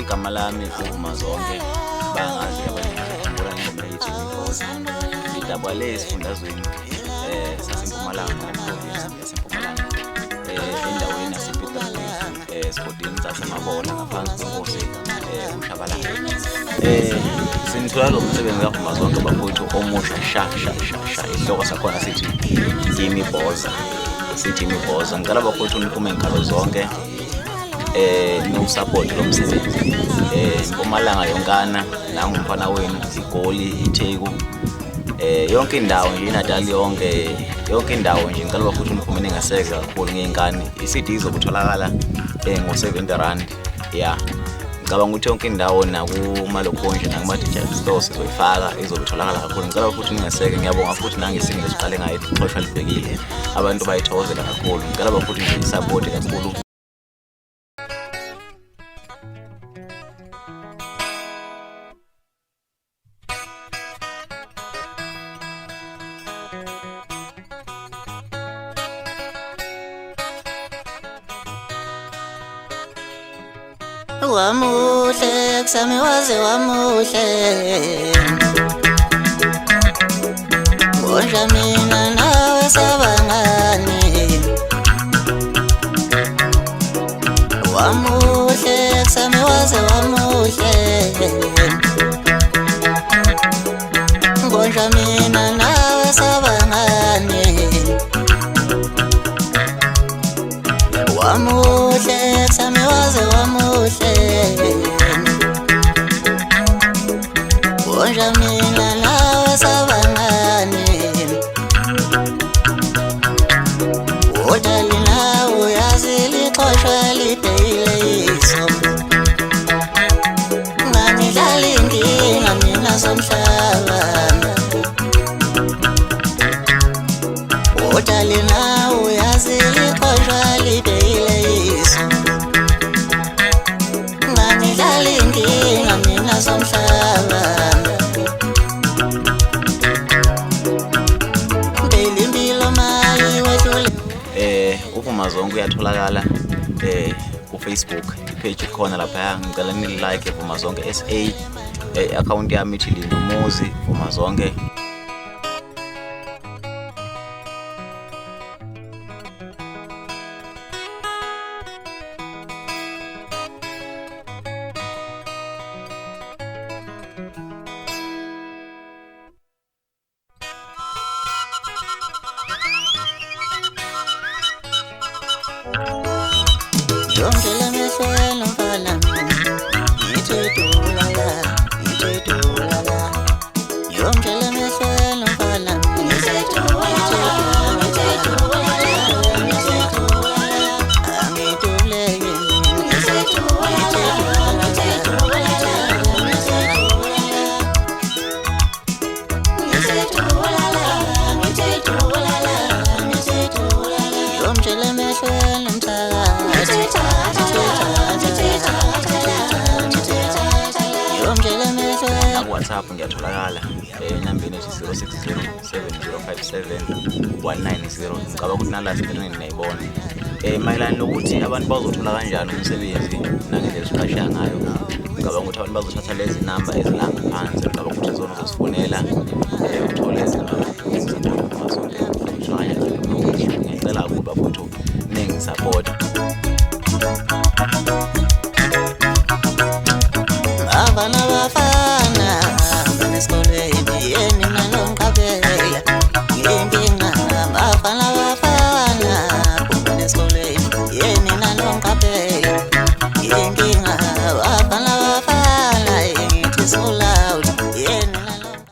igama lami Vumazonke bangazi abakhumbula ingoma ethi Vumazonke idabwa lesifundazweni saseMpumalanga province yaseMpumalanga endaweni yasePietersburg esigodini saseMabola ngaphansi kwenkosi uMshabalala. Sinithola lo msebenzi kaVumazonke bafowethu omusha sha isihloko sakhona sithi imiboza. Ngicela bafowethu niphume ngalo zonke no support lo msebenzi. Impumalanga yonkana la ngumfana wenu iGoli iTheku yonke indawo nje iNatal yonke indawo nje ngicela bafowethu niphume ngaseka kakhulu ngeinkani. iCD izokutholakala ngo-70 rand yeah. Ngicabanga ukuthi yonke indawo nakumalokhonje nakuma-digital stores izoyifaka izobitholakala kakhulu. Ngicela futhi ningaseke, ngiyabonga futhi nangesingle esiqale ngayo ixoshwa libhekile abantu bayithokozela kakhulu. Ngicela futhi nje support kakhulu. Wamuhle kusami waze wamuhle Bonja mina nawe sabangani Wamuhle kusami waze wamuhle Bonja mina nawe sabangani Wamuhle kusami waze wamuhle Bonja mina nawe sabangani Udali nawe yazi lixoshwa libhekile iso Ngangidlala inkinga mina somhlaba Udali nawe yazi lixoshwa libhekile iso Ngangidlala inkinga mina somhlaba uVumazonke uyatholakala ku-Facebook ipage ikhona lapha. Ngicela nilike Vumazonke SA account yami ithi Lindumuzi Vumazonke. Yongela mehlelo mfana ngithedulala Yongela mehlelo mfana WhatsApp ngiyatholakala enambeni ethi 0607057190. Ngicabanga ukuthi nalazi into niyayibona mayelana nokuthi abantu bazothola kanjani umsebenzi nangendlela esiqasha ngayo. Ngicabanga ukuthi abantu bazothatha lezi namba ezilanga phansi. Ngicabanga ukuthi izona zosifonela uthole izinto Vumazonke. Ngicela ukuthi bafuthu ningisupport.